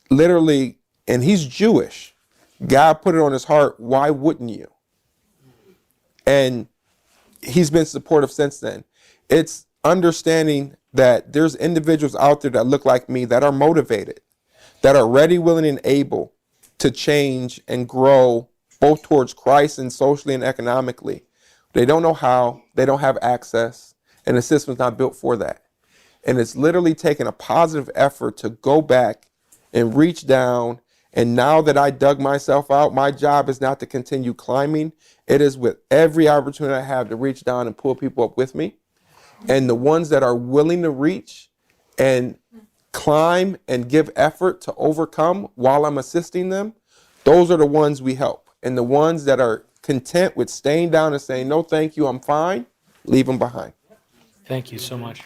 literally, and he's Jewish, God put it on his heart, why wouldn't you? And he's been supportive since then. It's understanding that there's individuals out there that look like me that are motivated, that are ready, willing, and able to change and grow both towards Christ and socially and economically. They don't know how, they don't have access, and the system's not built for that. And it's literally taken a positive effort to go back and reach down. And now that I dug myself out, my job is not to continue climbing. It is with every opportunity I have to reach down and pull people up with me. And the ones that are willing to reach and climb and give effort to overcome while I'm assisting them, those are the ones we help. And the ones that are content with staying down and saying, no, thank you, I'm fine, leave them behind. Thank you so much.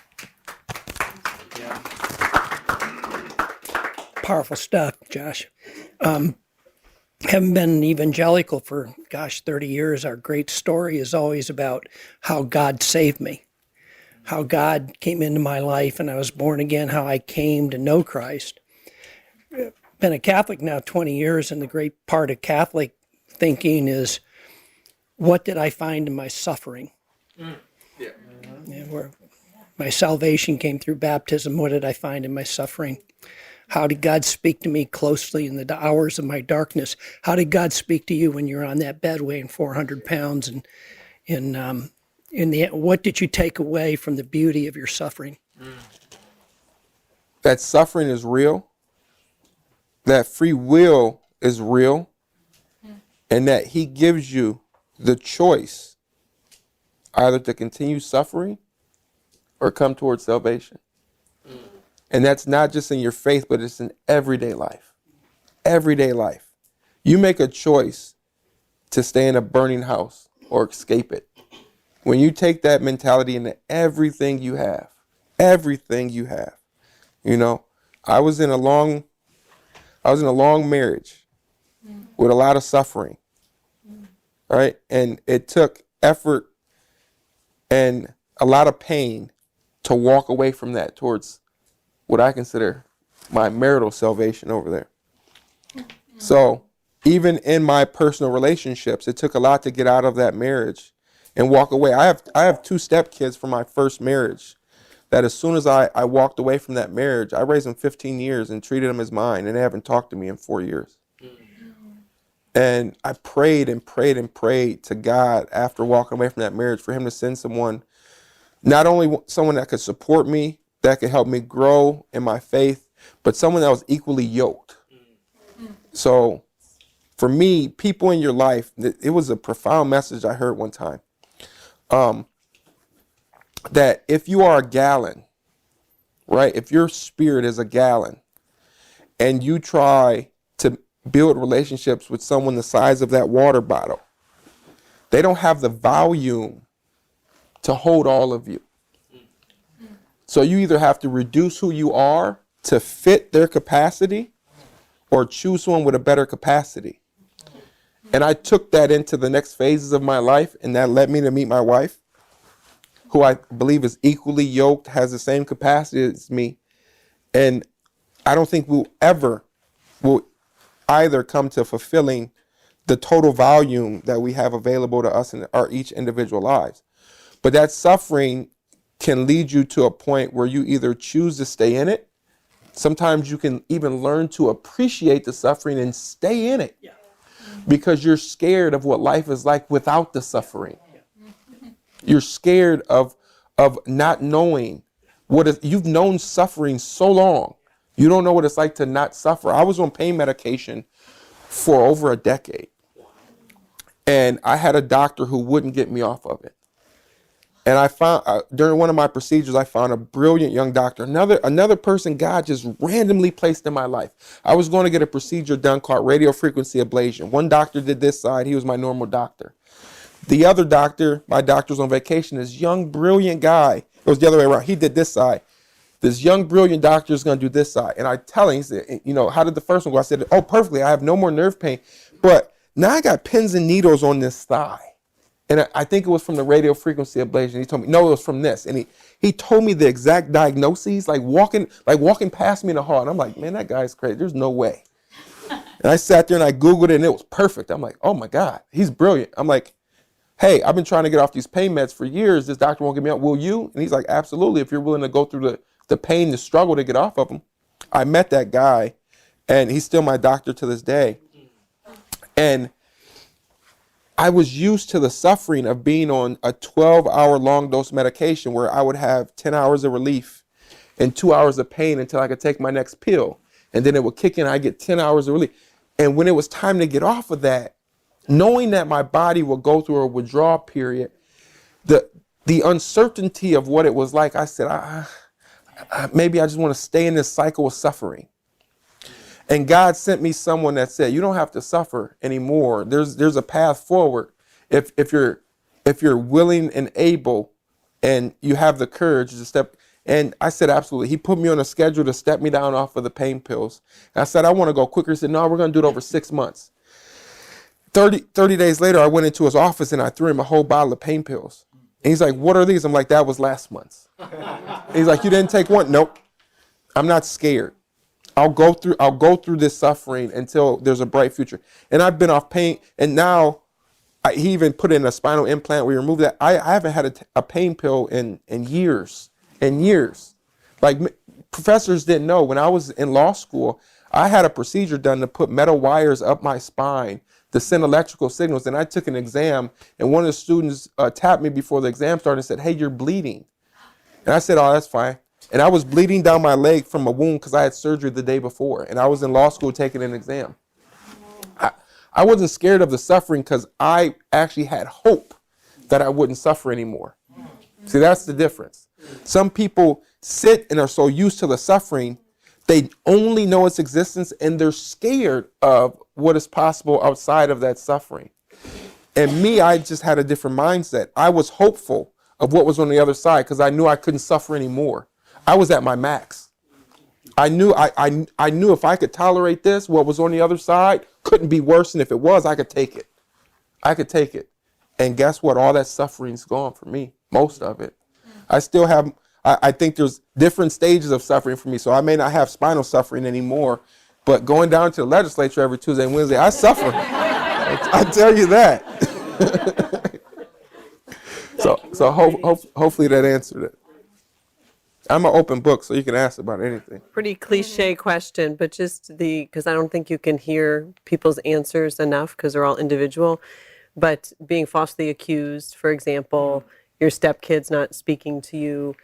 Powerful stuff, Josh. Having been an evangelical for, 30 years, our great story is always about how God saved me, how God came into my life and I was born again, how I came to know Christ. Been a Catholic now 20 years, and the great part of Catholic thinking is, what did I find in my suffering? where my salvation came through baptism. What did I find in my suffering? How did God speak to me closely in the hours of my darkness? How did God speak to you when you're on that bed weighing 400 pounds? And what did you take away from the beauty of your suffering? That suffering is real, that free will is real, and that he gives you the choice either to continue suffering or come towards salvation. And that's not just in your faith, but it's in everyday life. Everyday life. You make a choice to stay in a burning house or escape it. When you take that mentality into everything you have, you know, I was in a long marriage with a lot of suffering, right? And it took effort and a lot of pain to walk away from that towards what I consider my marital salvation over there. So even in my personal relationships, it took a lot to get out of that marriage and walk away. I have 2 stepkids from my first marriage that as soon as I walked away from that marriage, I raised them 15 years and treated them as mine, and they haven't talked to me in 4 years. And I prayed and prayed and prayed to God after walking away from that marriage for him to send someone, not only someone that could support me, that could help me grow in my faith, but someone that was equally yoked. So for me, people in your life, it was a profound message I heard one time. That if you are a gallon, right? If your spirit is a gallon and you try to build relationships with someone the size of that water bottle, they don't have the volume to hold all of you. So you either have to reduce who you are to fit their capacity or choose someone with a better capacity. And I took that into the next phases of my life, and that led me to meet my wife, who I believe is equally yoked, has the same capacity as me. And I don't think will either come to fulfilling the total volume that we have available to us in our each individual lives. But that suffering can lead you to a point where you either choose to stay in it. Sometimes you can even learn to appreciate the suffering and stay in it because you're scared of what life is like without the suffering. You're scared of not knowing you've known suffering so long. You don't know what it's like to not suffer. I was on pain medication for over a decade. And I had a doctor who wouldn't get me off of it. And I found during one of my procedures, I found a brilliant young doctor, another person God just randomly placed in my life. I was going to get a procedure done called radio frequency ablation. One doctor did this side. He was my normal doctor. The other doctor, my doctor's on vacation, this young, brilliant guy, it was the other way around. He did this side. This young, brilliant doctor is going to do this side. And I tell him, he said, how did the first one go? I said, oh, perfectly. I have no more nerve pain. But now I got pins and needles on this thigh. And I think it was from the radio frequency ablation. He told me, no, it was from this. And he told me the exact diagnoses, like walking past me in the hall. And I'm like, man, that guy's crazy. There's no way. And I sat there and I Googled it and it was perfect. I'm like, oh my God, he's brilliant. I'm like, hey, I've been trying to get off these pain meds for years. This doctor won't get me out. Will you? And he's like, absolutely. If you're willing to go through the pain, the struggle to get off of them. I met that guy and he's still my doctor to this day. And I was used to the suffering of being on a 12-hour long dose medication where I would have 10 hours of relief and 2 hours of pain until I could take my next pill. And then it would kick in, I get 10 hours of relief. And when it was time to get off of that, knowing that my body would go through a withdrawal period, the uncertainty of what it was like, I said, maybe I just want to stay in this cycle of suffering. And God sent me someone that said, you don't have to suffer anymore. There's a path forward if you're willing and able and you have the courage to step. And I said, absolutely. He put me on a schedule to step me down off of the pain pills. And I said, I want to go quicker. He said, no, we're going to do it over 6 months. 30 days later, I went into his office and I threw him a whole bottle of pain pills. And he's like, what are these? I'm like, that was last month's. He's like, you didn't take one? Nope. I'm not scared. I'll go through this suffering until there's a bright future. And I've been off pain. And now he even put in a spinal implant. We removed that. I haven't had a pain pill in years and years. Like professors didn't know. When I was in law school, I had a procedure done to put metal wires up my spine to send electrical signals. And I took an exam, and one of the students tapped me before the exam started and said, "Hey, you're bleeding." And I said, "Oh, that's fine." And I was bleeding down my leg from a wound because I had surgery the day before. And I was in law school taking an exam. I wasn't scared of the suffering because I actually had hope that I wouldn't suffer anymore. See, that's the difference. Some people sit and are so used to the suffering, they only know its existence and they're scared of what is possible outside of that suffering. And me, I just had a different mindset. I was hopeful of what was on the other side because I knew I couldn't suffer anymore. I was at my max. I knew I knew if I could tolerate this, what was on the other side couldn't be worse. And if it was, I could take it. I could take it. And guess what? All that suffering's gone for me. Most of it. I still have, I think there's different stages of suffering for me. So I may not have spinal suffering anymore, but going down to the legislature every Tuesday and Wednesday, I suffer. I tell you that. so hopefully that answered it. I'm an open book, so you can ask about anything. Pretty cliche question, but just because I don't think you can hear people's answers enough because they're all individual. But being falsely accused, for example, your stepkids not speaking to you,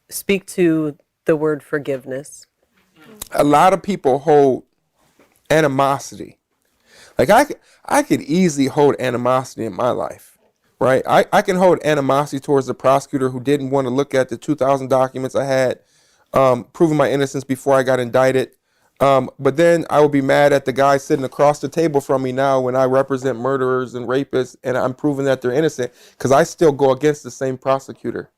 speak to the word forgiveness. A lot of people hold animosity. Like I could easily hold animosity in my life, right? I can hold animosity towards the prosecutor who didn't want to look at the 2,000 documents I had proving my innocence before I got indicted. But then I would be mad at the guy sitting across the table from me now when I represent murderers and rapists and I'm proving that they're innocent because I still go against the same prosecutor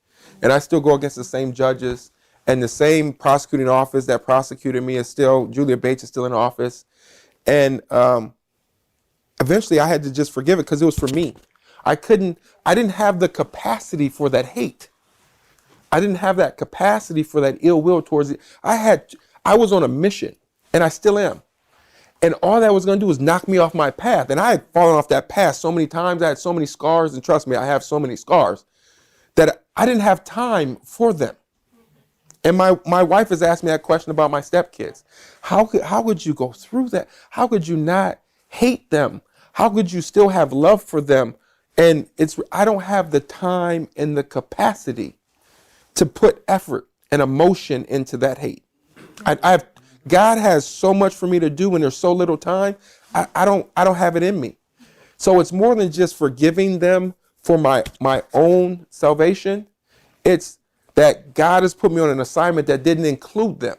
and I still go against the same judges and the same prosecuting office that prosecuted me is still, Julia Bates is still in office. And eventually I had to just forgive it because it was for me. I didn't have the capacity for that hate. I didn't have that capacity for that ill will towards it. I was on a mission. And I still am. And all that was going to do was knock me off my path. And I had fallen off that path so many times. I had so many scars. And trust me, I have so many scars that I didn't have time for them. And my wife has asked me that question about my stepkids. How could you go through that? How could you not hate them? How could you still have love for them? And I don't have the time and the capacity to put effort and emotion into that hate. God has so much for me to do when there's so little time. I don't have it in me. So it's more than just forgiving them for my own salvation. It's that God has put me on an assignment that didn't include them.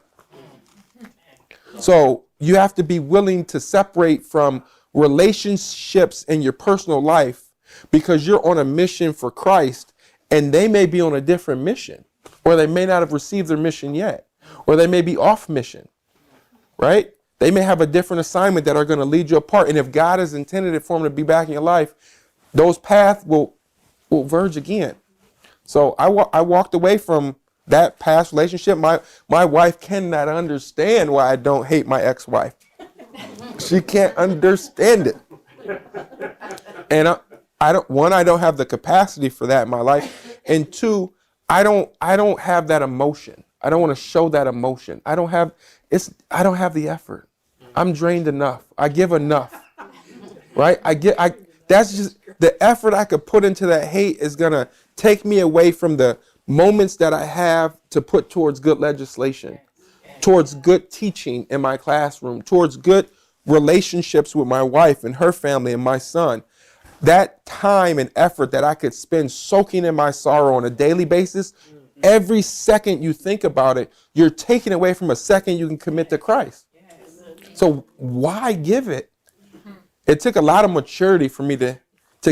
So you have to be willing to separate from relationships in your personal life because you're on a mission for Christ and they may be on a different mission or they may not have received their mission yet or they may be off mission. Right? They may have a different assignment that are going to lead you apart. And if God has intended it for them to be back in your life, those paths will verge again. So I walked away from that past relationship. My wife cannot understand why I don't hate my ex-wife. She can't understand it. And I don't have the capacity for that in my life. And two, I don't have that emotion. I don't want to show that emotion. I don't have the effort. I'm drained enough. I give enough. Right? That's just the effort I could put into that hate is going to take me away from the moments that I have to put towards good legislation, towards good teaching in my classroom, towards good relationships with my wife and her family and my son. That time and effort that I could spend soaking in my sorrow on a daily basis, every second you think about it, you're taking away from a second you can commit to Christ. So why give it? It took a lot of maturity for me to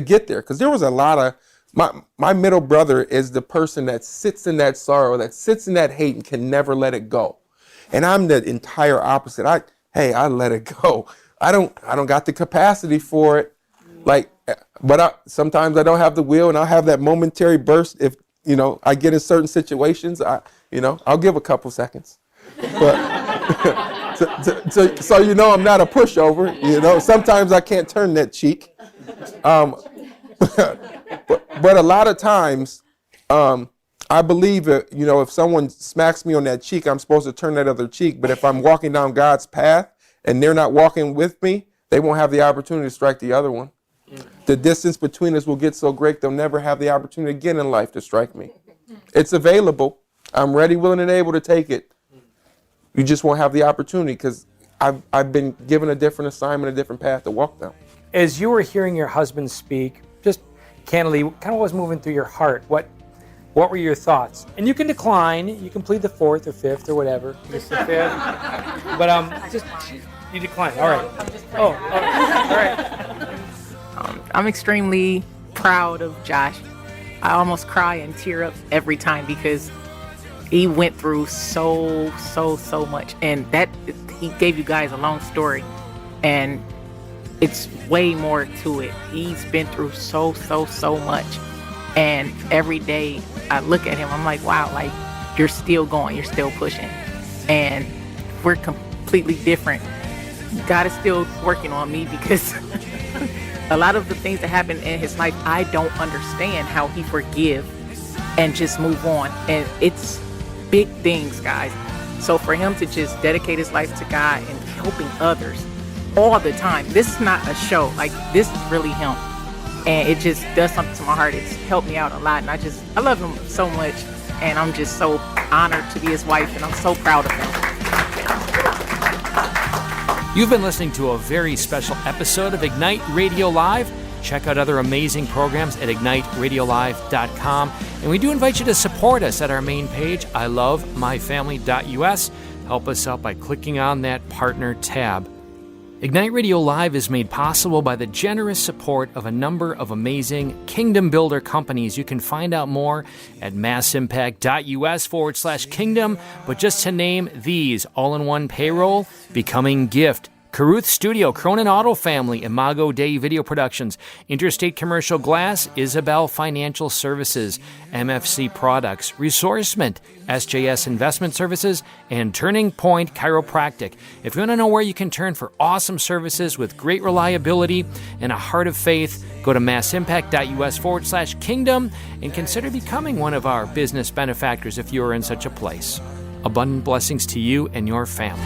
get there because there was a lot of, my middle brother is the person that sits in that sorrow, that sits in that hate and can never let it go. And I'm the entire opposite. I let it go. I don't got the capacity for it. Sometimes I don't have the will and I'll have that momentary burst if, I get in certain situations, I'll give a couple seconds. But so I'm not a pushover, sometimes I can't turn that cheek. But a lot of times, I believe that, if someone smacks me on that cheek, I'm supposed to turn that other cheek. But if I'm walking down God's path and they're not walking with me, they won't have the opportunity to strike the other one. The distance between us will get so great they'll never have the opportunity again in life to strike me. It's available. I'm ready, willing, and able to take it. You just won't have the opportunity because I've been given a different assignment, a different path to walk down. As you were hearing your husband speak, just candidly, kind of what was moving through your heart? What were your thoughts? And you can decline. You can plead the fourth or fifth or whatever. Just the fifth. But just you decline. All right. All right. I'm extremely proud of Josh. I almost cry and tear up every time because he went through so much, and that he gave you guys a long story, and it's way more to it. He's been through so much, and every day I look at him, I'm like, wow, like you're still going, you're still pushing, and we're completely different. God is still working on me because a lot of the things that happen in his life, I don't understand how he forgive and just move on, and it's big things, guys. So for him to just dedicate his life to God and helping others all the time, this is not a show, like this is really him, and it just does something to my heart. It's helped me out a lot, and I love him so much, and I'm just so honored to be his wife, and I'm so proud of him. You've been listening to a very special episode of Ignite Radio Live. Check out other amazing programs at igniteradiolive.com. And we do invite you to support us at our main page, ilovemyfamily.us. Help us out by clicking on that partner tab. Ignite Radio Live is made possible by the generous support of a number of amazing Kingdom Builder companies. You can find out more at massimpact.us/kingdom. But just to name these: All-in-One Payroll, Becoming Gift, Caruth Studio, Cronin Auto Family, Imago Dei Video Productions, Interstate Commercial Glass, Isabel Financial Services, MFC Products, Resourcement, SJS Investment Services, and Turning Point Chiropractic. If you want to know where you can turn for awesome services with great reliability and a heart of faith, go to massimpact.us/kingdom and consider becoming one of our business benefactors if you are in such a place. Abundant blessings to you and your family.